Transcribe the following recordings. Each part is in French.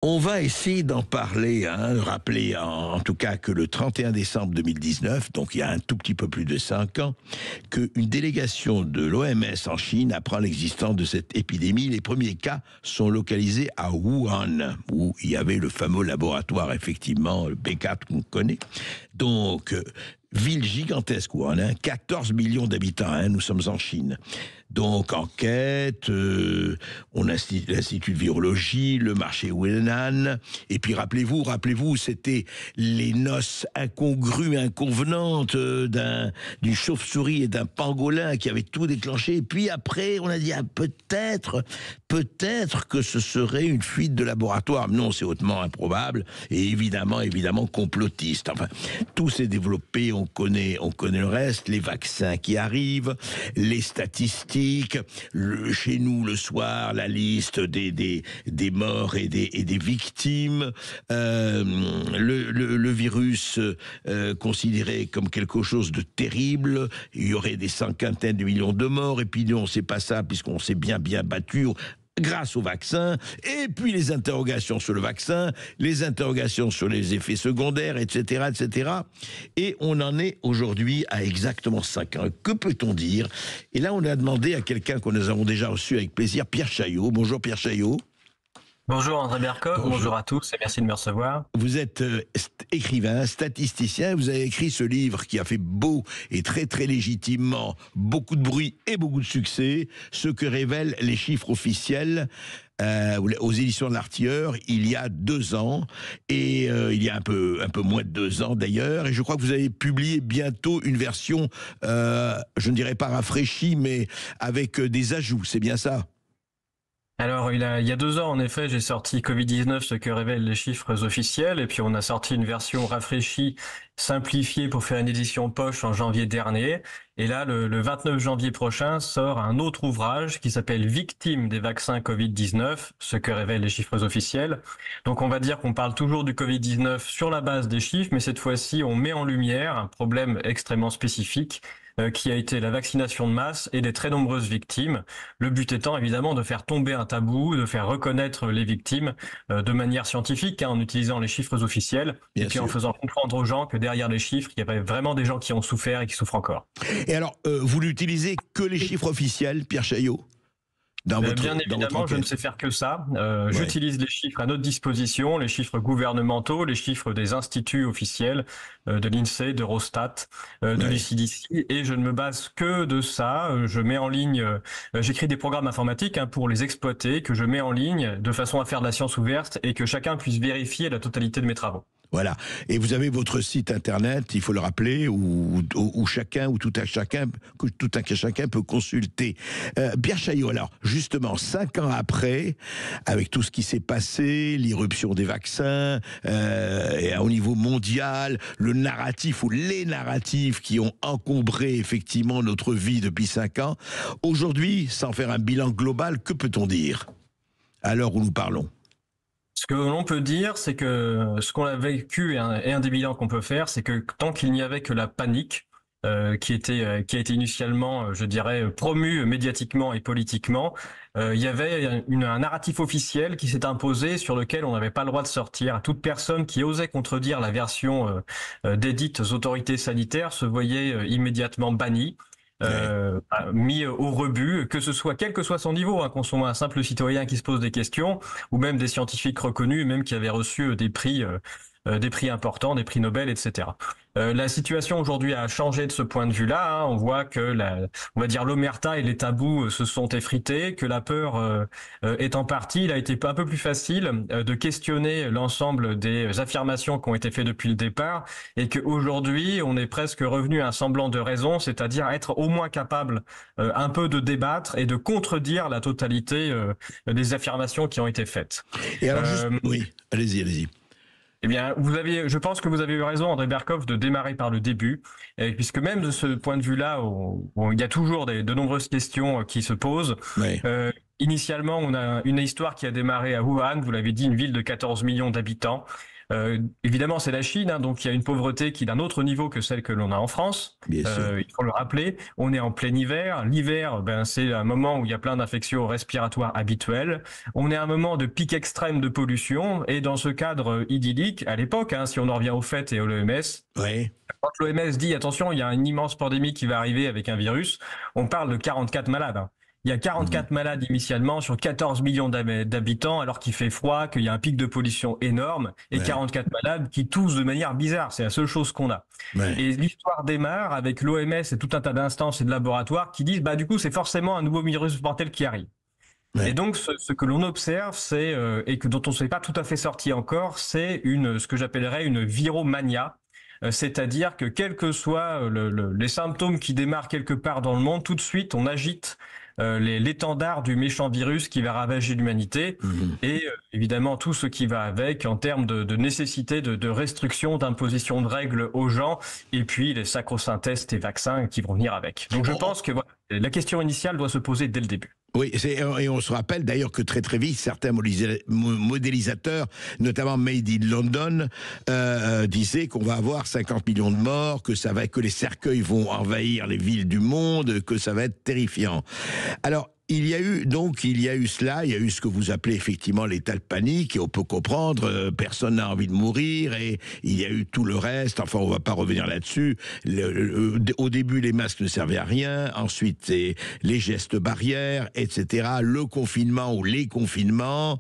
On va essayer d'en parler, rappeler en tout cas que le 31 décembre 2019, donc il y a un tout petit peu plus de 5 ans, qu'une délégation de l'OMS en Chine apprend l'existence de cette épidémie. Les premiers cas sont localisés à Wuhan, où il y avait le fameux laboratoire, effectivement, le B4 qu'on connaît. Donc, ville gigantesque, Wuhan, 14 millions d'habitants, nous sommes en Chine. Donc, enquête, on a l'Institut de virologie, le marché Wenan, et puis rappelez-vous, c'était les noces incongrues, inconvenantes d'une chauve-souris et d'un pangolin qui avaient tout déclenché. Et puis après, on a dit, peut-être que ce serait une fuite de laboratoire. Non, c'est hautement improbable et évidemment complotiste. Enfin, tout s'est développé, on connaît le reste, les vaccins qui arrivent, les statistiques, chez nous le soir, la liste des morts et des victimes, le virus considéré comme quelque chose de terrible, il y aurait des cinquantaines de millions de morts, et puis non, c'est pas ça, puisqu'on s'est bien battu grâce au vaccin, et puis les interrogations sur le vaccin, les interrogations sur les effets secondaires, etc., etc. Et on en est aujourd'hui à exactement 5 ans. Que peut-on dire? Et là, on a demandé à quelqu'un que nous avons déjà reçu avec plaisir, Pierre Chaillot. Bonjour Pierre Chaillot. Bonjour André Berkoff, bonjour à tous et merci de me recevoir. Vous êtes écrivain, statisticien, vous avez écrit ce livre qui a fait beau et très très légitimement beaucoup de bruit et beaucoup de succès, ce que révèlent les chiffres officiels aux éditions de l'Artilleur il y a 2 ans, et il y a un peu moins de 2 ans d'ailleurs, et je crois que vous allez publier bientôt une version, je ne dirais pas rafraîchie, mais avec des ajouts, c'est bien ça? Alors, il y a 2 ans, en effet, j'ai sorti Covid-19, ce que révèlent les chiffres officiels, et puis on a sorti une version rafraîchie, simplifiée pour faire une édition poche en janvier dernier. Et là, le 29 janvier prochain, sort un autre ouvrage qui s'appelle Victimes des vaccins Covid-19, ce que révèlent les chiffres officiels. Donc, on va dire qu'on parle toujours du Covid-19 sur la base des chiffres, mais cette fois-ci, on met en lumière un problème extrêmement spécifique, qui a été la vaccination de masse et des très nombreuses victimes. Le but étant évidemment de faire tomber un tabou, de faire reconnaître les victimes de manière scientifique, en utilisant les chiffres officiels, et puis en faisant comprendre aux gens que derrière les chiffres, il y avait vraiment des gens qui ont souffert et qui souffrent encore. Et alors, vous n'utilisez que les chiffres officiels, Pierre Chaillot? Bien évidemment, je ne sais faire que ça. J'utilise les chiffres à notre disposition, les chiffres gouvernementaux, les chiffres des instituts officiels, de l'INSEE, d'Eurostat, de l'ECDC, et je ne me base que de ça. Je mets en ligne, j'écris des programmes informatiques pour les exploiter, que je mets en ligne de façon à faire de la science ouverte et que chacun puisse vérifier la totalité de mes travaux. Voilà. Et vous avez votre site internet, il faut le rappeler, où tout un chacun peut consulter. Pierre Chaillot, alors, justement, 5 ans après, avec tout ce qui s'est passé, l'irruption des vaccins, et au niveau mondial, le narratif ou les narratifs qui ont encombré effectivement notre vie depuis 5 ans, aujourd'hui, sans faire un bilan global, que peut-on dire à l'heure où nous parlons? Ce que l'on peut dire, c'est que ce qu'on a vécu et un des bilans qu'on peut faire, c'est que tant qu'il n'y avait que la panique, qui a été initialement, je dirais, promue médiatiquement et politiquement, il y avait un narratif officiel qui s'est imposé sur lequel on n'avait pas le droit de sortir. Toute personne qui osait contredire la version des dites autorités sanitaires se voyait immédiatement bannie. Mis au rebut, que ce soit quel que soit son niveau, qu'on soit un simple citoyen qui se pose des questions, ou même des scientifiques reconnus, même qui avaient reçu des prix importants, des prix Nobel, etc. La situation aujourd'hui a changé de ce point de vue-là. On voit que on va dire l'omerta et les tabous se sont effrités, que la peur est en partie. Il a été un peu plus facile de questionner l'ensemble des affirmations qui ont été faites depuis le départ, et qu'aujourd'hui on est presque revenu à un semblant de raison, c'est-à-dire être au moins capable un peu de débattre et de contredire la totalité des affirmations qui ont été faites. Et alors, oui, allez-y. Eh bien, je pense que vous avez eu raison, André Berkoff, de démarrer par le début, puisque même de ce point de vue-là, il y a toujours de nombreuses questions qui se posent. Oui. Initialement, on a une histoire qui a démarré à Wuhan, vous l'avez dit, une ville de 14 millions d'habitants. Évidemment, c'est la Chine, hein, donc il y a une pauvreté qui est d'un autre niveau que celle que l'on a en France. Bien sûr. Il faut le rappeler. On est en plein hiver. L'hiver, c'est un moment où il y a plein d'infections respiratoires habituelles. On est à un moment de pic extrême de pollution. Et dans ce cadre idyllique, à l'époque, hein, si on en revient au fait et à l'OMS, Oui. quand l'OMS dit attention, il y a une immense pandémie qui va arriver avec un virus, on parle de 44 malades, hein. Il y a 44 malades initialement sur 14 millions d'habitants, alors qu'il fait froid, qu'il y a un pic de pollution énorme, et 44 malades qui toussent de manière bizarre. C'est la seule chose qu'on a. Ouais. Et l'histoire démarre avec l'OMS et tout un tas d'instances et de laboratoires qui disent, du coup, c'est forcément un nouveau virus mortel qui arrive. Ouais. Et donc, ce que l'on observe, c'est et que dont on ne s'est pas tout à fait sorti encore, c'est ce que j'appellerais une viromania. C'est-à-dire que quels que soient les symptômes qui démarrent quelque part dans le monde, tout de suite, on agite l'étendard du méchant virus qui va ravager l'humanité et évidemment tout ce qui va avec en termes de nécessité de restriction, d'imposition de règles aux gens et puis les sacro-saints tests et vaccins qui vont venir avec. Donc je pense que voilà, la question initiale doit se poser dès le début. Oui, et on se rappelle d'ailleurs que très vite, certains modélisateurs, notamment Made in London, disaient qu'on va avoir 50 millions de morts, que les cercueils vont envahir les villes du monde, que ça va être terrifiant. Alors, il y a eu cela, il y a eu ce que vous appelez effectivement l'état de panique, et on peut comprendre, personne n'a envie de mourir, et il y a eu tout le reste, enfin on va pas revenir là-dessus. Au début, les masques ne servaient à rien, ensuite c'est les gestes barrières, etc., le confinement ou les confinements,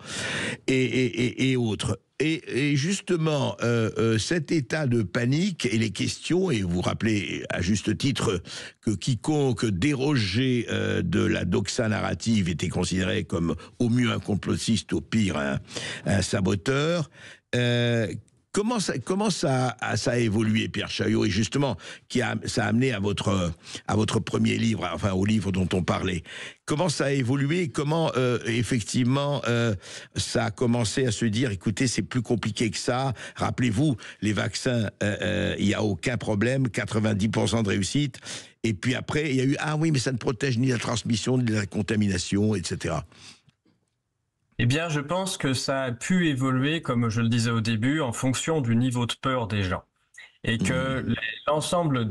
et autres. Et justement, cet état de panique et les questions, et vous rappelez à juste titre que quiconque dérogeait de la doxa narrative était considéré comme au mieux un complotiste, au pire un saboteur. Comment ça a évolué, Pierre Chaillot, et justement, ça a amené à votre premier livre, enfin au livre dont on parlait. Comment ça a évolué? Comment effectivement ça a commencé à se dire, écoutez, c'est plus compliqué que ça. Rappelez-vous, les vaccins, il y a aucun problème, 90% de réussite. Et puis après, il y a eu oui, mais ça ne protège ni la transmission ni la contamination, etc. Eh bien, je pense que ça a pu évoluer, comme je le disais au début, en fonction du niveau de peur des gens. Et que l'ensemble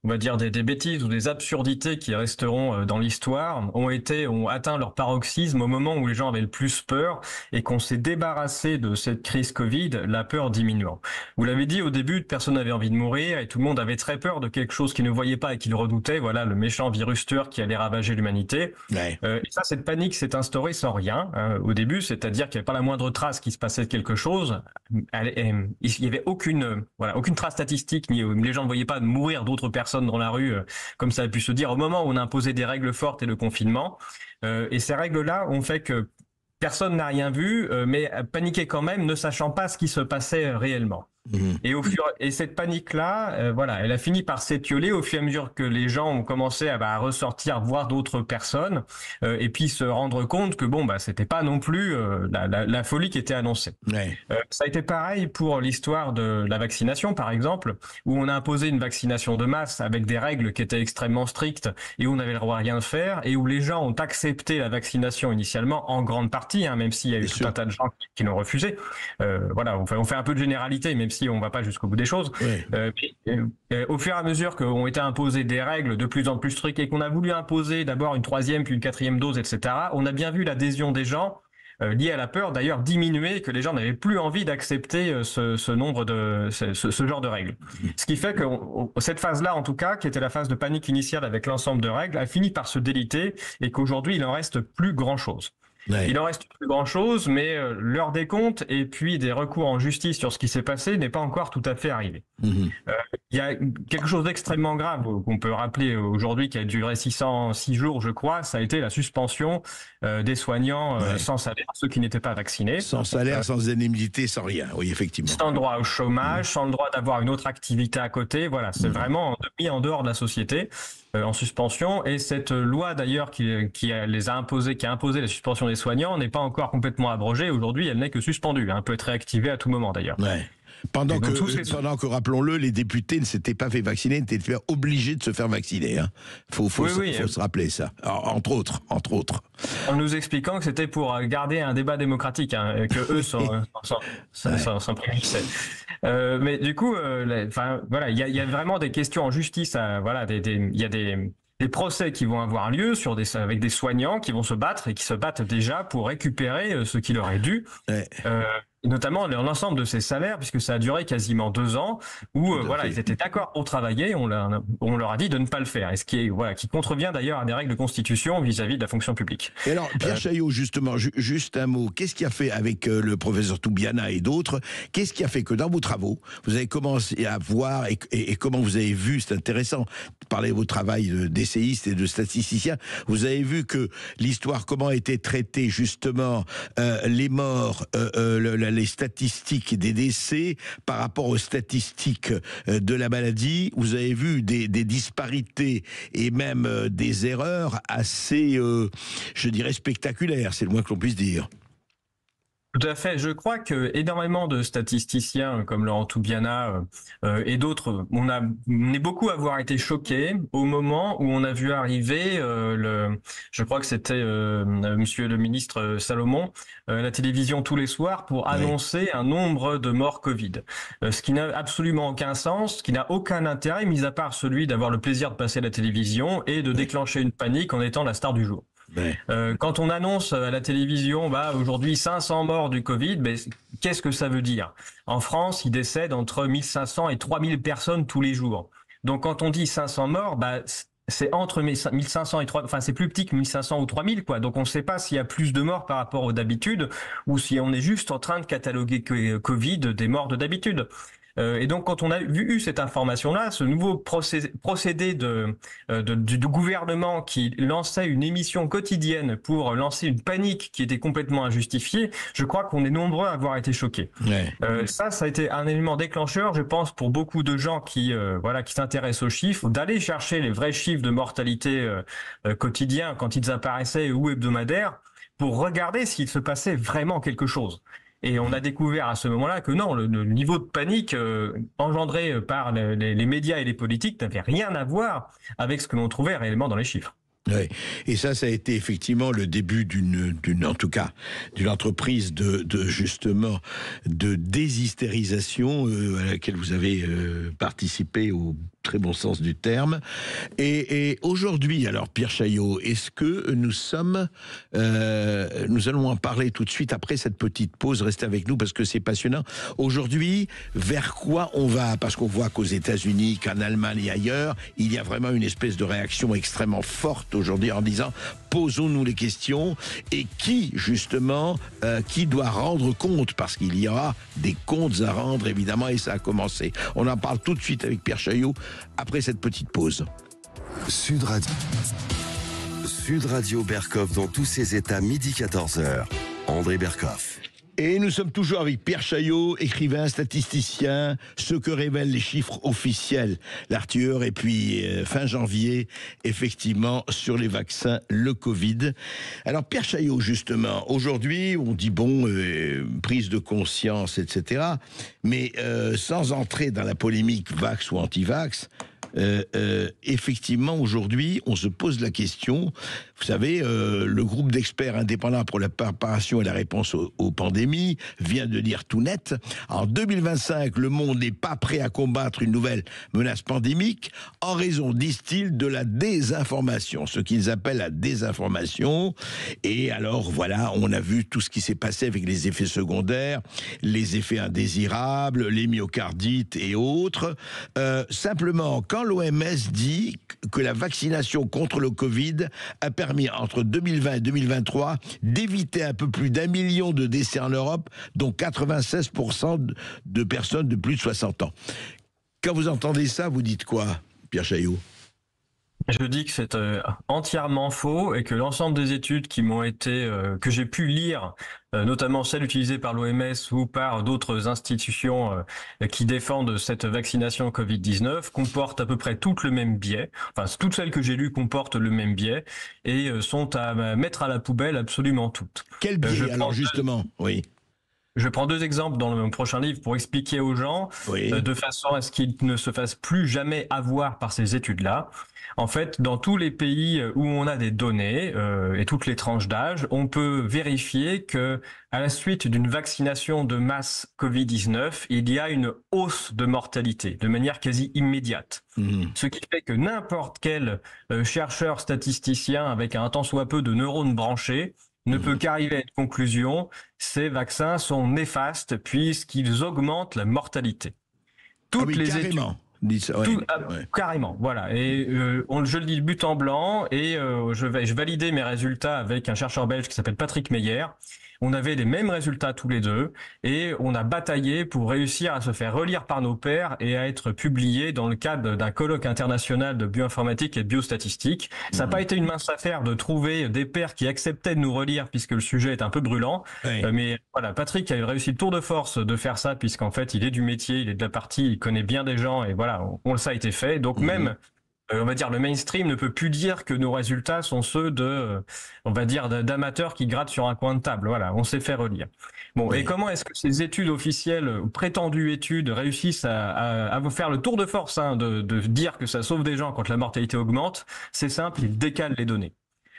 on va dire des bêtises ou des absurdités qui resteront dans l'histoire ont atteint leur paroxysme au moment où les gens avaient le plus peur et qu'on s'est débarrassé de cette crise Covid, la peur diminuant. Vous l'avez dit au début, personne n'avait envie de mourir et tout le monde avait très peur de quelque chose qu'il ne voyait pas et qu'il redoutait, voilà, le méchant virus tueur qui allait ravager l'humanité. Ouais. Et ça, cette panique s'est instaurée sans rien au début, c'est-à-dire qu'il n'y avait pas la moindre trace qu'il se passait quelque chose. Il n'y avait aucune trace statistique, ni les gens ne voyaient pas mourir d'autres personnes dans la rue, comme ça a pu se dire au moment où on a imposé des règles fortes et le confinement. Et ces règles-là ont fait que personne n'a rien vu, mais paniquait quand même, ne sachant pas ce qui se passait réellement. Et cette panique-là, elle a fini par s'étioler au fur et à mesure que les gens ont commencé à ressortir, voir d'autres personnes, et puis se rendre compte que c'était pas non plus la folie qui était annoncée. Ouais. Ça a été pareil pour l'histoire de la vaccination, par exemple, où on a imposé une vaccination de masse avec des règles qui étaient extrêmement strictes et où on n'avait le droit à rien faire, et où les gens ont accepté la vaccination initialement en grande partie, même s'il y a eu tout un tas de gens qui l'ont refusé. On fait un peu de généralité, même si on va pas jusqu'au bout des choses. Oui. Au fur et à mesure qu'ont été imposées des règles de plus en plus strictes et qu'on a voulu imposer d'abord une 3e puis une 4e dose, etc., on a bien vu l'adhésion des gens liée à la peur d'ailleurs diminuer, que les gens n'avaient plus envie d'accepter ce genre de règles. Ce qui fait que cette phase-là, en tout cas, qui était la phase de panique initiale avec l'ensemble de règles, a fini par se déliter et qu'aujourd'hui, il en reste plus grand-chose. Ouais. Il en reste plus grand-chose, mais l'heure des comptes et puis des recours en justice sur ce qui s'est passé n'est pas encore tout à fait arrivé. Il y a quelque chose d'extrêmement grave qu'on peut rappeler aujourd'hui, qui a duré 6 jours, je crois, ça a été la suspension des soignants sans salaire, ceux qui n'étaient pas vaccinés. Sans salaire, sans indemnité, sans rien, oui, effectivement. Sans droit au chômage, sans le droit d'avoir une autre activité à côté, voilà, c'est vraiment mis en dehors de la société. En suspension, et cette loi d'ailleurs qui a imposé la suspension des soignants n'est pas encore complètement abrogée. Aujourd'hui, elle n'est que suspendue. Elle peut être réactivée à tout moment d'ailleurs. Ouais. Pendant Donc, que, rappelons-le, les députés ne s'étaient pas fait vacciner, n'étaient obligés de se faire vacciner. Hein. Faut se rappeler ça. Alors, entre autres. En nous expliquant que c'était pour garder un débat démocratique, hein, que eux s'en préoccupaient. Mais du coup, voilà, il y a vraiment des questions en justice. Il y a des procès qui vont avoir lieu avec des soignants qui vont se battre et qui se battent déjà pour récupérer ce qui leur est dû. Ouais. Notamment l'ensemble de ces salaires, puisque ça a duré quasiment 2 ans, où ils étaient d'accord pour travailler, on leur a dit de ne pas le faire, et ce qui contrevient d'ailleurs à des règles de constitution vis-à-vis de la fonction publique. Et alors, Pierre Chaillot, justement, juste un mot, qu'est-ce qui a fait avec le professeur Toubiana et d'autres, qu'est-ce qui a fait que dans vos travaux, vous avez commencé à voir, et comment vous avez vu, c'est intéressant, de parler de vos travail d'essayiste et de statisticien, vous avez vu que l'histoire, comment était traitée justement les morts, les statistiques des décès par rapport aux statistiques de la maladie, vous avez vu des disparités et même des erreurs assez, je dirais, spectaculaires, c'est le moins que l'on puisse dire. Tout à fait. Je crois que énormément de statisticiens comme Laurent Toubiana et d'autres, on est beaucoup à avoir été choqués au moment où on a vu arriver je crois que c'était Monsieur le ministre Salomon, la télévision tous les soirs pour annoncer un nombre de morts Covid. Ce qui n'a absolument aucun sens, ce qui n'a aucun intérêt, mis à part celui d'avoir le plaisir de passer à la télévision et de déclencher une panique en étant la star du jour. Quand on annonce à la télévision, aujourd'hui 500 morts du Covid, qu'est-ce que ça veut dire? En France, il décède entre 1500 et 3000 personnes tous les jours. Donc quand on dit 500 morts, c'est entre 1500 et 3000, enfin c'est plus petit que 1500 ou 3000 quoi. Donc on ne sait pas s'il y a plus de morts par rapport aux d'habitude ou si on est juste en train de cataloguer Covid des morts de d'habitude. Et donc, quand on a eu cette information-là, ce nouveau procédé du gouvernement qui lançait une émission quotidienne pour lancer une panique qui était complètement injustifiée, je crois qu'on est nombreux à avoir été choqués. Ça a été un élément déclencheur, je pense, pour beaucoup de gens qui s'intéressent aux chiffres, d'aller chercher les vrais chiffres de mortalité quotidiens quand ils apparaissaient ou hebdomadaires, pour regarder s'il se passait vraiment quelque chose. Et on a découvert à ce moment-là que non, le niveau de panique engendré par les médias et les politiques n'avait rien à voir avec ce que l'on trouvait réellement dans les chiffres. Oui. Et ça a été effectivement le début d'une entreprise justement de déshystérisation à laquelle vous avez participé au très bon sens du terme. Et aujourd'hui, alors Pierre Chaillot, est-ce que nous allons en parler tout de suite après cette petite pause, restez avec nous parce que c'est passionnant. Aujourd'hui, vers quoi on va? Parce qu'on voit qu'aux États-Unis, qu'en Allemagne et ailleurs, il y a vraiment une espèce de réaction extrêmement forte aujourd'hui en disant posons-nous les questions et qui justement qui doit rendre compte parce qu'il y aura des comptes à rendre évidemment et ça a commencé. On en parle tout de suite avec Pierre Chaillot après cette petite pause. Sud Radio Berkhoff dans tous ses états, midi 14h. André Berkhoff. Et nous sommes toujours avec Pierre Chaillot, écrivain, statisticien, ce que révèlent les chiffres officiels, l'Arthur, et puis fin janvier, effectivement, sur les vaccins, le Covid. Alors Pierre Chaillot, justement, aujourd'hui, on dit prise de conscience, etc., mais sans entrer dans la polémique vax ou anti-vax, effectivement, aujourd'hui, on se pose la question. Vous savez, le groupe d'experts indépendants pour la préparation et la réponse aux pandémies vient de dire tout net. En 2025, le monde n'est pas prêt à combattre une nouvelle menace pandémique en raison, disent-ils, de la désinformation, ce qu'ils appellent la désinformation. Et alors, voilà, on a vu tout ce qui s'est passé avec les effets secondaires, les effets indésirables, les myocardites et autres. Simplement, quand l'OMS dit que la vaccination contre le Covid a permis entre 2020 et 2023 d'éviter un peu plus d'1 million de décès en Europe, dont 96% de personnes de plus de 60 ans. Quand vous entendez ça, vous dites quoi, Pierre Chaillot ? Je dis que c'est entièrement faux et que l'ensemble des études qui m'ont été que j'ai pu lire, notamment celles utilisées par l'OMS ou par d'autres institutions qui défendent cette vaccination Covid-19, comportent à peu près toutes le même biais. Enfin, toutes celles que j'ai lues comportent le même biais et sont à mettre à la poubelle absolument toutes. Quel biais alors justement ? Oui. Je prends 2 exemples dans le prochain livre pour expliquer aux gens, Oui. de façon à ce qu'ils ne se fassent plus jamais avoir par ces études-là. En fait, dans tous les pays où on a des données et toutes les tranches d'âge, on peut vérifier que à la suite d'une vaccination de masse Covid-19, il y a une hausse de mortalité de manière quasi immédiate. Ce qui fait que n'importe quel chercheur statisticien avec un tant soit peu de neurones branchés ne peut qu'arriver à une conclusion: ces vaccins sont néfastes puisqu'ils augmentent la mortalité. Toutes les carrément. études. Ouais, Carrément, voilà. Et je le dis de but en blanc, et je validais mes résultats avec un chercheur belge qui s'appelle Patrick Meyer. On avait les mêmes résultats tous les deux, et on a bataillé pour réussir à se faire relire par nos pairs et à être publié dans le cadre d'un colloque international de bioinformatique et de biostatistique. Ça n'a pas été une mince affaire de trouver des pairs qui acceptaient de nous relire puisque le sujet est un peu brûlant. Mais voilà, Patrick a réussi le tour de force de faire ça puisqu'en fait il est du métier, il est de la partie, il connaît bien des gens, et voilà, ça a été fait. Donc même on va dire le mainstream ne peut plus dire que nos résultats sont ceux de, on va dire, d'amateurs qui grattent sur un coin de table. Voilà, on s'est fait relire. Bon, et comment est-ce que ces études officielles, ou prétendues études, réussissent à vous faire le tour de force de dire que ça sauve des gens quand la mortalité augmente? C'est simple, ils décalent les données.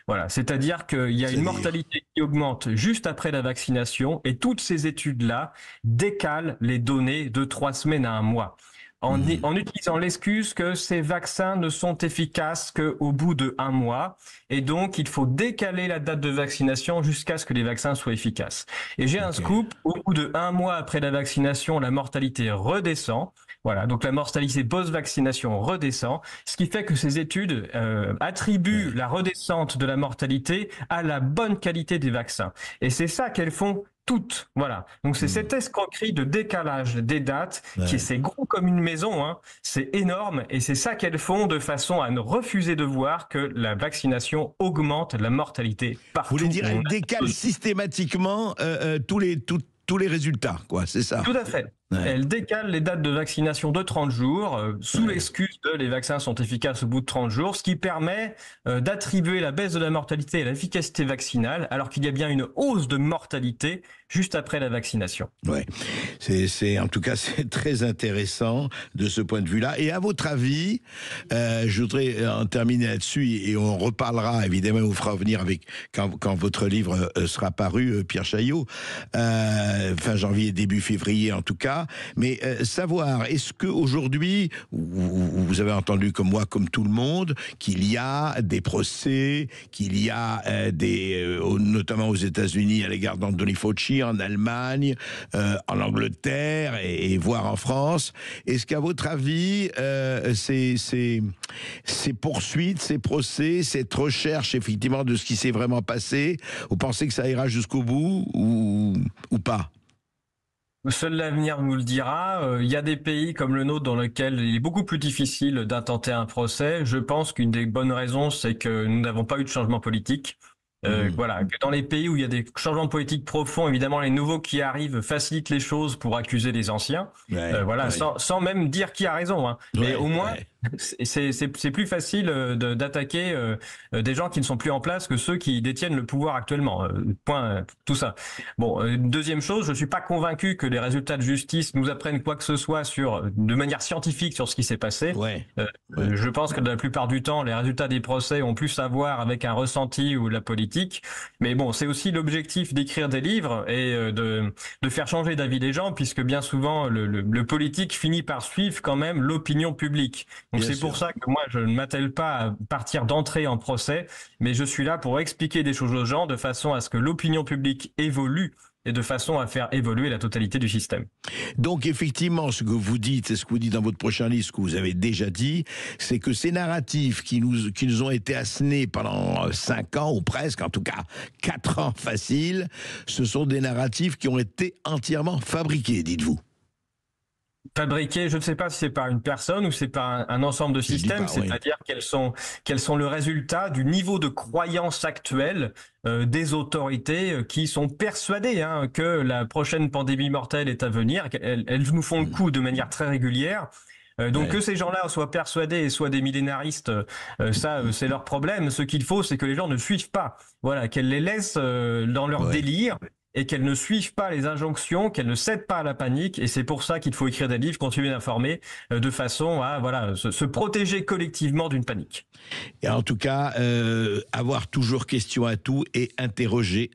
Voilà, c'est-à-dire qu'il y a une mortalité qui augmente juste après la vaccination, et toutes ces études-là décalent les données de 3 semaines à 1 mois. En utilisant l'excuse que ces vaccins ne sont efficaces qu'au bout de 1 mois, et donc il faut décaler la date de vaccination jusqu'à ce que les vaccins soient efficaces. Et j'ai un scoop: au bout de 1 mois après la vaccination, la mortalité redescend. Voilà, donc la mortalité post-vaccination redescend, ce qui fait que ces études attribuent la redescente de la mortalité à la bonne qualité des vaccins. Et c'est ça qu'elles font toutes. Voilà. Donc c'est cette escroquerie de décalage des dates c'est gros comme une maison, c'est énorme, et c'est ça qu'elles font de façon à ne refuser de voir que la vaccination augmente la mortalité partout. Vous voulez dire, elles décalent systématiquement tous les résultats, quoi, c'est ça? Tout à fait. Elle décale les dates de vaccination de 30 jours, sous l'excuse que les vaccins sont efficaces au bout de 30 jours, ce qui permet d'attribuer la baisse de la mortalité à l'efficacité vaccinale, alors qu'il y a bien une hausse de mortalité juste après la vaccination. Ouais, en tout cas, c'est très intéressant de ce point de vue-là. Et à votre avis, je voudrais en terminer là-dessus, et on reparlera, évidemment, on vous fera venir avec, quand votre livre sera paru, Pierre Chaillot, fin janvier, début février en tout cas. Mais savoir, est-ce qu'aujourd'hui, vous avez entendu comme moi, comme tout le monde, qu'il y a des procès, qu'il y a notamment aux États-Unis à l'égard d'Anthony Fauci, en Allemagne, en Angleterre et voire en France. Est-ce qu'à votre avis, ces poursuites, ces procès, cette recherche effectivement de ce qui s'est vraiment passé, vous pensez que ça ira jusqu'au bout ou pas? Seul l'avenir nous le dira. Il y a des pays comme le nôtre dans lesquels il est beaucoup plus difficile d'intenter un procès. Je pense qu'une des bonnes raisons, c'est que nous n'avons pas eu de changement politique. Voilà, que dans les pays où il y a des changements politiques profonds, évidemment, les nouveaux qui arrivent facilitent les choses pour accuser les anciens. Sans même dire qui a raison. Mais au moins, c'est plus facile d'attaquer des gens qui ne sont plus en place que ceux qui détiennent le pouvoir actuellement. Point, tout ça. Bon, deuxième chose, je suis pas convaincu que les résultats de justice nous apprennent quoi que ce soit de manière scientifique sur ce qui s'est passé. Je pense que la plupart du temps, les résultats des procès ont plus à voir avec un ressenti ou la politique. Mais bon, c'est aussi l'objectif d'écrire des livres et de faire changer d'avis les gens, puisque bien souvent, le politique finit par suivre quand même l'opinion publique. Donc c'est pour ça que moi, je ne m'attelle pas à partir d'entrer en procès, mais je suis là pour expliquer des choses aux gens de façon à ce que l'opinion publique évolue et de façon à faire évoluer la totalité du système. Donc effectivement, ce que vous dites, et ce que vous dites dans votre prochain livre, ce que vous avez déjà dit, c'est que ces narratifs qui nous ont été assénés pendant 5 ans, ou presque, en tout cas 4 ans facile, ce sont des narratifs qui ont été entièrement fabriqués, dites-vous. Fabriqués, je ne sais pas si c'est par une personne ou c'est par un ensemble de systèmes, c'est-à-dire quels sont le résultat du niveau de croyance actuel des autorités qui sont persuadées que la prochaine pandémie mortelle est à venir. Elles nous font le coup de manière très régulière. Donc que ces gens-là soient persuadés et soient des millénaristes, ça c'est leur problème. Ce qu'il faut, c'est que les gens ne suivent pas. Voilà, qu'elles les laissent dans leur délire et qu'elles ne suivent pas les injonctions, qu'elles ne cèdent pas à la panique. Et c'est pour ça qu'il faut écrire des livres, continuer d'informer, de façon à se protéger collectivement d'une panique. Et en tout cas, avoir toujours question à tout et interroger.